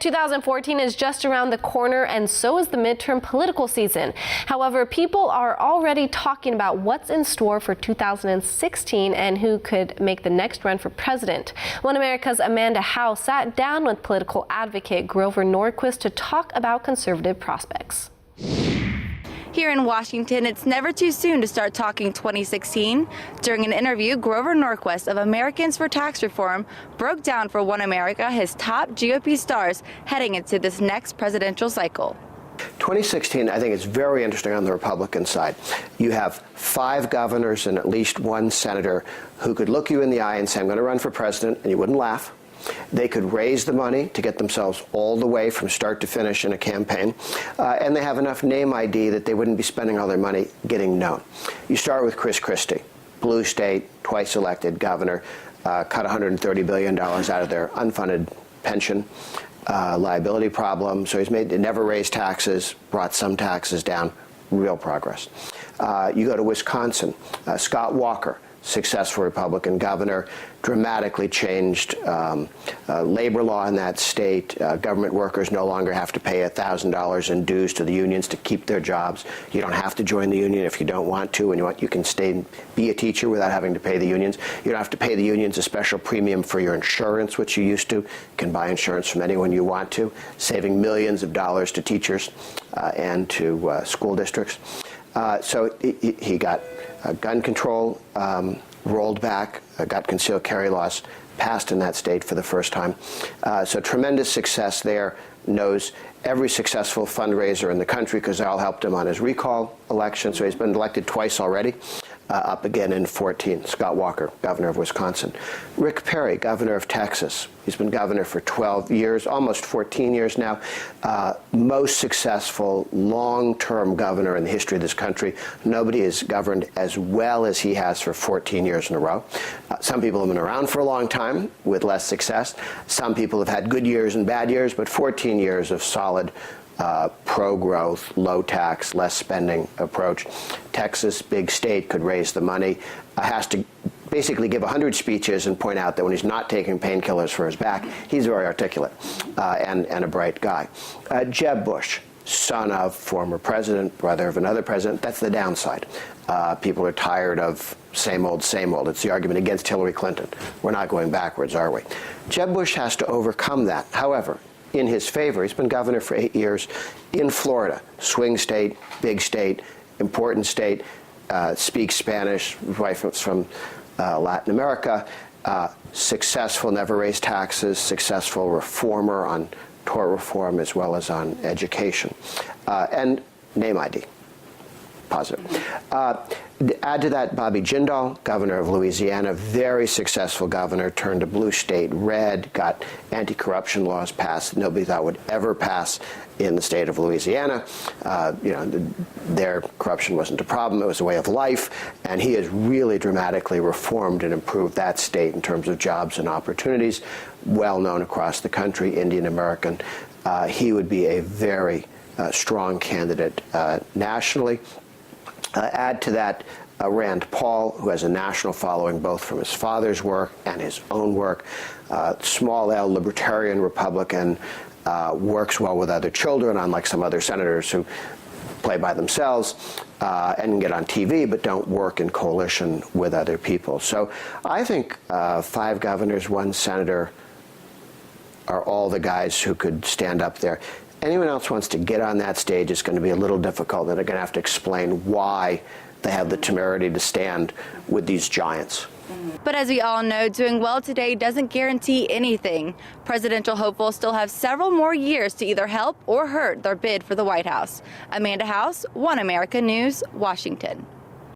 2014 is just around the corner, and so is the midterm political season. However, people are already talking about what's in store for 2016 and who could make the next run for president. One America's Amanda Howe sat down with political advocate Grover Norquist to talk about conservative prospects. Here in Washington, it's never too soon to start talking 2016. During an interview, Grover Norquist of Americans for Tax Reform broke down for One America his top GOP stars heading into this next presidential cycle. 2016, I think, is very interesting on the Republican side. You have 5 governors and at least 1 senator who could look you in the eye and say, I'm going to run for president, and you wouldn't laugh. They could raise the money to get themselves all the way from start to finish in a campaign, and they have enough name ID that they wouldn't be spending all their money getting known. You start with Chris Christie, blue state, twice elected governor, cut $130 billion out of their unfunded pension liability problem. So he's never raised taxes, brought some taxes down, real progress. You go to Wisconsin, Scott Walker, successful Republican governor, dramatically changed labor law in that state. Government workers no longer have to pay $1,000 in dues to the unions to keep their jobs. You don't have to join the union if you don't want to, and you can stay and be a teacher without having to pay the unions. You don't have to pay the unions a special premium for your insurance, which you used to. You can buy insurance from anyone you want to, saving millions of dollars to teachers and to school districts. So he got gun control rolled back, got concealed carry laws passed in that state for the first time. So tremendous success there. Knows every successful fundraiser in the country because they all helped him on his recall election. So he's been elected twice already. Up again in 14. Scott Walker, governor of Wisconsin. Rick Perry, governor of Texas. He's been governor for 12 years, almost 14 years now. Most successful long-term governor in the history of this country. Nobody has governed as well as he has for 14 years in a row. Some people have been around for a long time with less success. Some people have had good years and bad years, but 14 years of solid pro-growth, low-tax, less spending approach. Texas, big state, could raise the money, has to basically give 100 speeches and point out that when he's not taking painkillers for his back, he's very articulate and a bright guy. Jeb Bush, son of former president, brother of another president. That's the downside. People are tired of same old, same old. It's the argument against Hillary Clinton. We're not going backwards, are we? Jeb Bush has to overcome that. However, in his favor, he's been governor for 8 years in Florida, swing state, big state, important state, speaks Spanish, wife is from Latin America, successful, never raised taxes, successful reformer on tort reform as well as on education, and name ID, positive. Add to that Bobby Jindal, governor of Louisiana, very successful governor, turned a blue state red, got anti-corruption laws passed that nobody thought would ever pass in the state of Louisiana. Their corruption wasn't a problem, it was a way of life, and he has really dramatically reformed and improved that state in terms of jobs and opportunities, well known across the country, Indian American. He would be a very strong candidate nationally. Add to that Rand Paul, who has a national following both from his father's work and his own work. Small L, libertarian Republican, works well with other children, unlike some other senators who play by themselves and get on TV but don't work in coalition with other people. So I think 5 governors, 1 senator are all the guys who could stand up there. Anyone else wants to get on that stage, it's going to be a little difficult. They're going to have to explain why they have the temerity to stand with these giants. But as we all know, doing well today doesn't guarantee anything. Presidential hopefuls still have several more years to either help or hurt their bid for the White House. Amanda Howe, One America News, Washington.